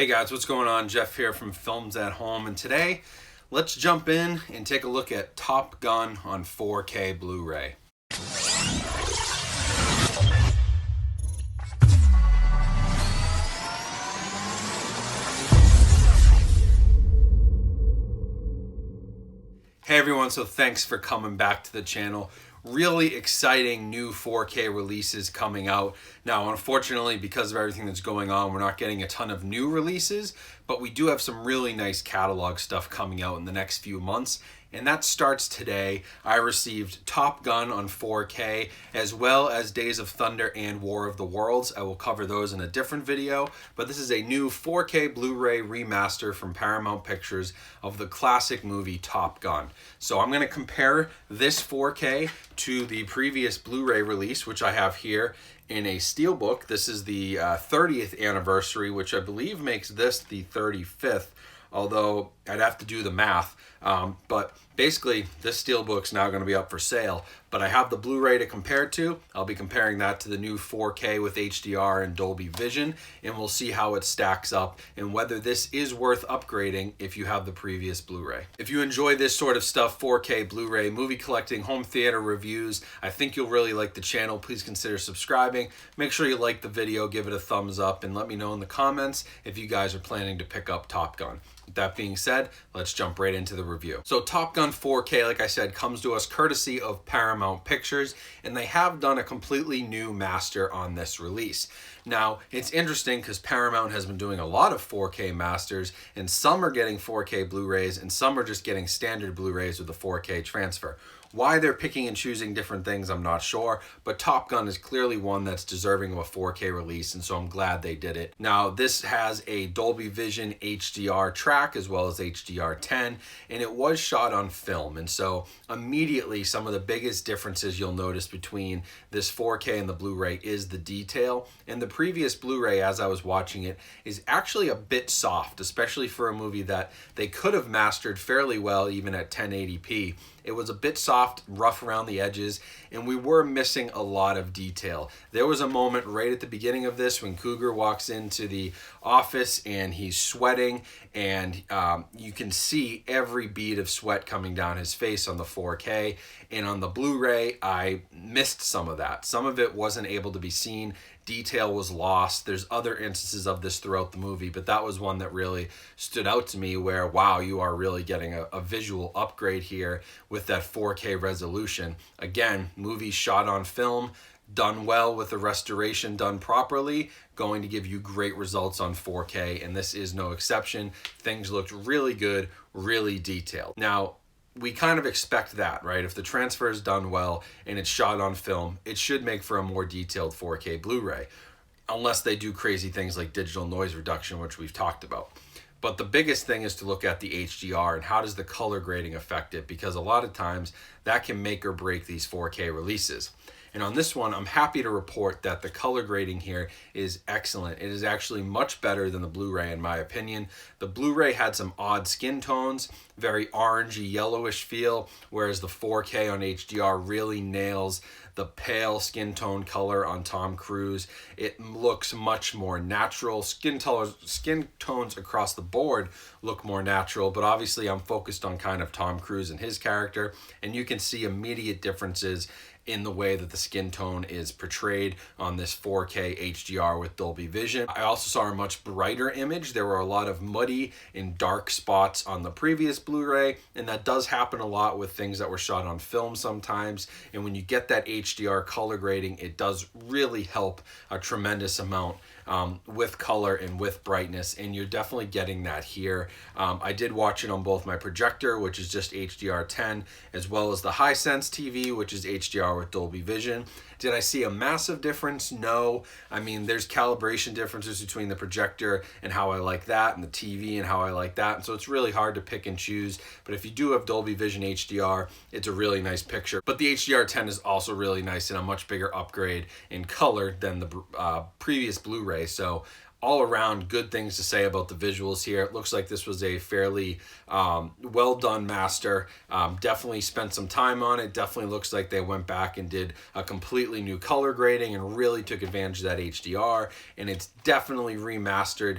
Hey guys, what's going on? Jeff here from Films at Home, and today let's jump in and take a look at Top Gun on 4K Blu-ray. Hey everyone, so thanks for coming back to the channel. Really exciting new 4K releases coming out. Now, unfortunately, because of everything that's going on, we're not getting a ton of new releases, but we do have some really nice catalog stuff coming out in the next few months. And that starts today. I received Top Gun on 4K, as well as Days of Thunder and War of the Worlds. I will cover those in a different video, but this is a new 4K Blu-ray remaster from Paramount Pictures of the classic movie Top Gun. So I'm going to compare this 4K to the previous Blu-ray release, which I have here in a steelbook. This is the 30th anniversary, which I believe makes this the 35th, although I'd have to do the math. But basically, this steelbook's now going to be up for sale, but I have the Blu-ray to compare to. I'll be comparing that to the new 4K with HDR and Dolby Vision, and we'll see how it stacks up and whether this is worth upgrading if you have the previous Blu-ray. If you enjoy this sort of stuff, 4K Blu-ray, movie collecting, home theater reviews, I think you'll really like the channel. Please consider subscribing. Make sure you like the video, give it a thumbs up, and let me know in the comments if you guys are planning to pick up Top Gun. With that being said, let's jump right into the review. So Top Gun 4K, like I said, comes to us courtesy of Paramount Pictures, and they have done a completely new master on this release. Now, it's interesting because Paramount has been doing a lot of 4K masters, and some are getting 4K Blu-rays, and some are just getting standard Blu-rays with a 4K transfer. Why they're picking and choosing different things, I'm not sure, but Top Gun is clearly one that's deserving of a 4K release, and so I'm glad they did it. Now, this has a Dolby Vision HDR track as well as HDR10, and it was shot on film, and so immediately some of the biggest differences you'll notice between this 4K and the Blu-ray is the detail. And the previous Blu-ray, as I was watching it, is actually a bit soft, especially for a movie that they could have mastered fairly well even at 1080p. It was a bit soft, rough around the edges, and we were missing a lot of detail. There was a moment right at the beginning of this when Cougar walks into the office and he's sweating, and you can see every bead of sweat coming down his face on the 4K. And on the Blu-ray, I missed some of that. Some of it wasn't able to be seen. Detail was lost. There's other instances of this throughout the movie, but that was one that really stood out to me where, wow, you are really getting a visual upgrade here with that 4K resolution. Again, movie shot on film, done well with the restoration done properly, going to give you great results on 4K, and this is no exception. Things looked really good, really detailed. Now, we kind of expect that, right? If the transfer is done well and it's shot on film, it should make for a more detailed 4K Blu-ray, unless they do crazy things like digital noise reduction, which we've talked about. But the biggest thing is to look at the HDR and how does the color grading affect it, because a lot of times that can make or break these 4K releases. And on this one, I'm happy to report that the color grading here is excellent. It is actually much better than the Blu-ray in my opinion. The Blu-ray had some odd skin tones, very orangey, yellowish feel, whereas the 4K on HDR really nails the pale skin tone color on Tom Cruise. It looks much more natural. Skin tones across the board look more natural, but obviously I'm focused on kind of Tom Cruise and his character, and you can see immediate differences in the way that the skin tone is portrayed on this 4K HDR with Dolby Vision. I also saw a much brighter image. There were a lot of muddy and dark spots on the previous Blu-ray, and that does happen a lot with things that were shot on film sometimes. And when you get that HDR color grading, it does really help a tremendous amount with color and with brightness, and you're definitely getting that here. I did watch it on both my projector, which is just HDR10, as well as the Hisense TV, which is HDR with Dolby Vision. Did I see a massive difference? No. I mean, there's calibration differences between the projector and how I like that, and the TV and how I like that, and so it's really hard to pick and choose. But if you do have Dolby Vision HDR, it's a really nice picture. But the HDR10 is also really nice and a much bigger upgrade in color than the previous Blu-ray. So all around good things to say about the visuals here. It looks like this was a fairly well done master. Definitely spent some time on it. Definitely looks like they went back and did a completely new color grading and really took advantage of that HDR. And it's definitely remastered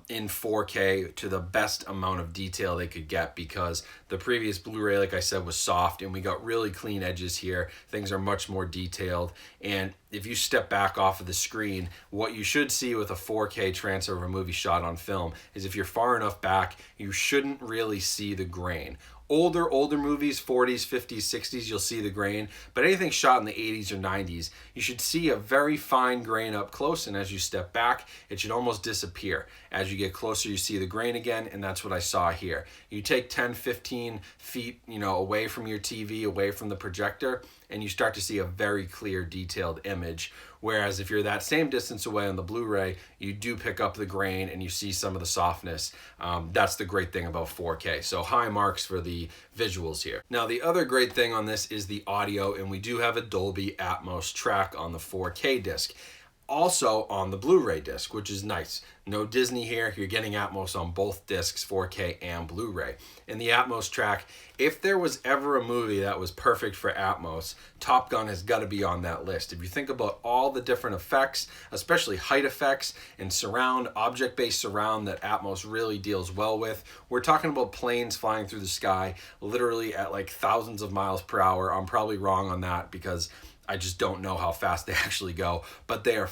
in 4K to the best amount of detail they could get, because the previous Blu-ray, like I said, was soft and we got really clean edges here. Things are much more detailed. And if you step back off of the screen, what you should see with a 4K transfer of a movie shot on film is if you're far enough back, you shouldn't really see the grain. Older movies, 40s, 50s, 60s, you'll see the grain, but anything shot in the 80s or 90s, you should see a very fine grain up close, and as you step back, it should almost disappear. As you get closer, you see the grain again, and that's what I saw here. You take 10, 15 feet, away from your TV, away from the projector, and you start to see a very clear, detailed image. Whereas if you're that same distance away on the Blu-ray, you do pick up the grain and you see some of the softness. That's the great thing about 4K. So high marks for the visuals here. Now the other great thing on this is the audio, and we do have a Dolby Atmos track on the 4K disc. Also on the Blu-ray disc, which is nice. No Disney here, you're getting Atmos on both discs, 4K and Blu-ray. In the Atmos track, if there was ever a movie that was perfect for Atmos, Top Gun has got to be on that list. If you think about all the different effects, especially height effects and surround, object-based surround that Atmos really deals well with, we're talking about planes flying through the sky literally at like thousands of miles per hour. I'm probably wrong on that because I just don't know how fast they actually go, but they are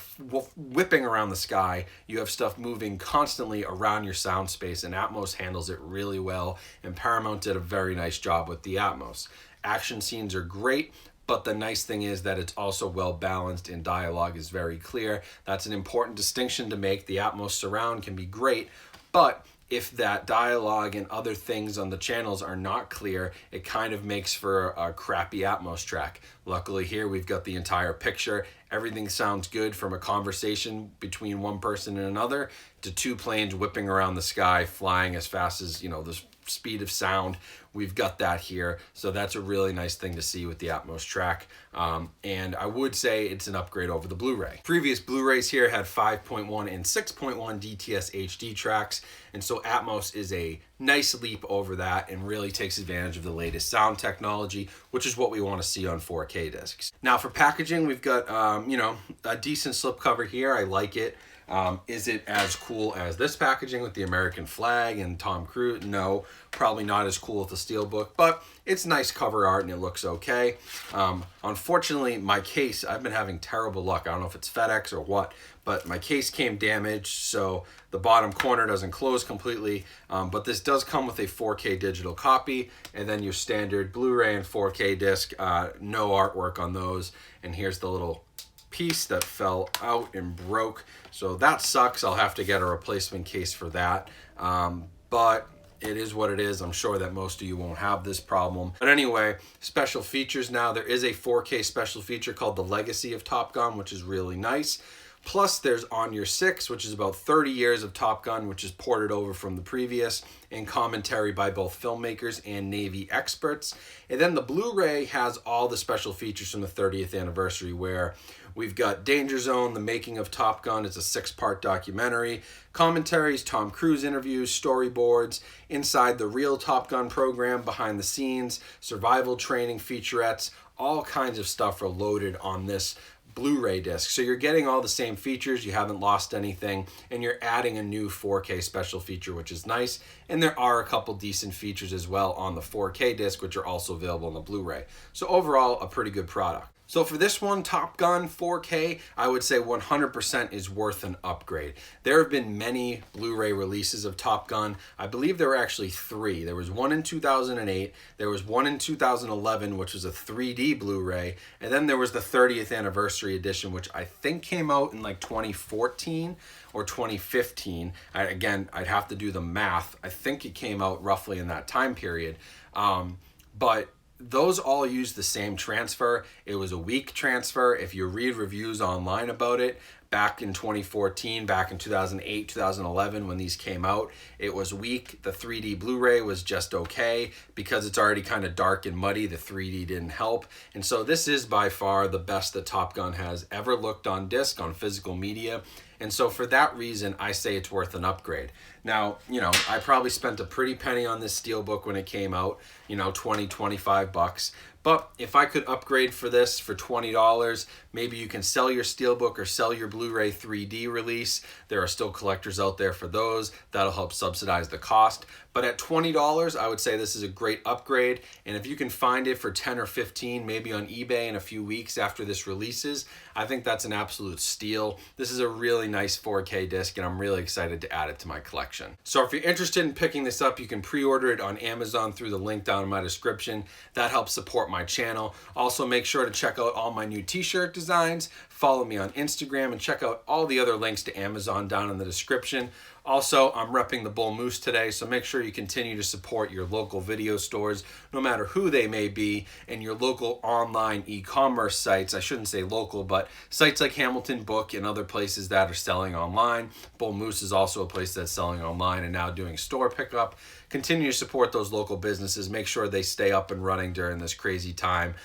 whipping around the sky. You have stuff moving constantly around your sound space, and Atmos handles it really well, and Paramount did a very nice job with the Atmos. Action scenes are great, but the nice thing is that it's also well balanced and dialogue is very clear. That's an important distinction to make. The Atmos surround can be great, but if that dialogue and other things on the channels are not clear, it kind of makes for a crappy Atmos track. Luckily here we've got the entire picture. Everything sounds good, from a conversation between one person and another to two planes whipping around the sky, flying as fast as, the speed of sound. We've got that here. So that's a really nice thing to see with the Atmos track. And I would say it's an upgrade over the Blu-ray. Previous Blu-rays here had 5.1 and 6.1 DTS HD tracks. And so Atmos is a nice leap over that and really takes advantage of the latest sound technology, which is what we want to see on 4K discs. Now for packaging, we've got, a decent slipcover here. I like it. Is it as cool as this packaging with the American flag and Tom Cruise? No, probably not as cool with the Steelbook, but it's nice cover art and it looks okay. Unfortunately, my case, I've been having terrible luck. I don't know if it's FedEx or what, but my case came damaged, so the bottom corner doesn't close completely, but this does come with a 4K digital copy, and then your standard Blu-ray and 4K disc, no artwork on those, and here's the little piece that fell out and broke, so that sucks. I'll have to get a replacement case for that, but it is what it is. I'm sure that most of you won't have this problem. But anyway, special features now. There is a 4K special feature called The Legacy of Top Gun, which is really nice. Plus there's On Your 6, which is about 30 years of Top Gun, which is ported over from the previous, and commentary by both filmmakers and Navy experts. And then the Blu-ray has all the special features from the 30th anniversary, where we've got Danger Zone, the making of Top Gun. It's a 6-part documentary. Commentaries, Tom Cruise interviews, storyboards, inside the real Top Gun program, behind the scenes, survival training featurettes, all kinds of stuff are loaded on this Blu-ray disc. So you're getting all the same features, you haven't lost anything, and you're adding a new 4K special feature, which is nice. And there are a couple decent features as well on the 4K disc, which are also available on the Blu-ray. So overall, a pretty good product. So for this one, Top Gun 4K, I would say 100% is worth an upgrade. There have been many Blu-ray releases of Top Gun. I believe there were actually 3. There was one in 2008, there was one in 2011, which was a 3D Blu-ray, and then there was the 30th anniversary edition, which I think came out in like 2014 or 2015. Again, I'd have to do the math. I think it came out roughly in that time period. But those all use the same transfer. It was a weak transfer. If you read reviews online about it, back in 2014, back in 2008, 2011, when these came out, it was weak. The 3D Blu-ray was just okay. Because it's already kind of dark and muddy, the 3D didn't help. And so this is by far the best that Top Gun has ever looked on disc, on physical media. And so for that reason, I say it's worth an upgrade. Now, you know, I probably spent a pretty penny on this Steelbook when it came out, you know, 20, 25 bucks. But if I could upgrade for this for $20, maybe you can sell your Steelbook or sell your Blu-ray 3D release. There are still collectors out there for those. That'll help subsidize the cost. But at $20, I would say this is a great upgrade. And if you can find it for 10 or 15, maybe on eBay in a few weeks after this releases, I think that's an absolute steal. This is a really nice 4K disc, and I'm really excited to add it to my collection. So if you're interested in picking this up, you can pre-order it on Amazon through the link down in my description. That helps support my channel. Also, make sure to check out all my new t-shirt designs. Follow me on Instagram and check out all the other links to Amazon down in the description. Also, I'm repping the Bull Moose today, so make sure you continue to support your local video stores, no matter who they may be, and your local online e-commerce sites. I shouldn't say local, but sites like Hamilton Book and other places that are selling online. Bull Moose is also a place that's selling online and now doing store pickup. Continue to support those local businesses. Make sure they stay up and running during this crazy time,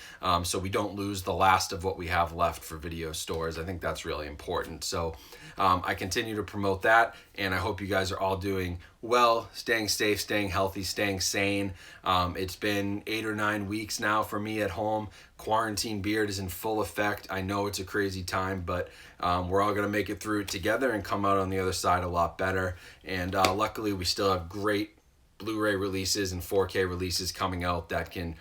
so we don't lose the last of what we have left for video stores. I think that's really important. So I continue to promote that, and I hope you guys are all doing well, staying safe, staying healthy, staying sane. It's been 8 or 9 weeks now for me at home. Quarantine beard is in full effect. I know it's a crazy time, but we're all gonna make it through it together and come out on the other side a lot better. And luckily, we still have great Blu-ray releases and 4K releases coming out that can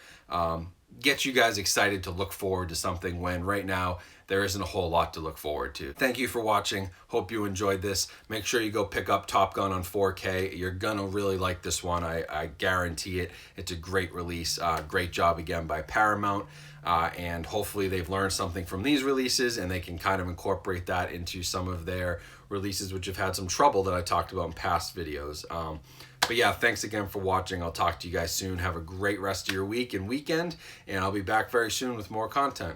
get you guys excited to look forward to something when right now there isn't a whole lot to look forward to. Thank you for watching. Hope you enjoyed this. Make sure you go pick up Top Gun on 4K. You're gonna really like this one. I guarantee it. It's a great release. Great job again by Paramount. And hopefully they've learned something from these releases and they can kind of incorporate that into some of their releases, which have had some trouble that I talked about in past videos. But yeah, thanks again for watching. I'll talk to you guys soon. Have a great rest of your week and weekend, and I'll be back very soon with more content.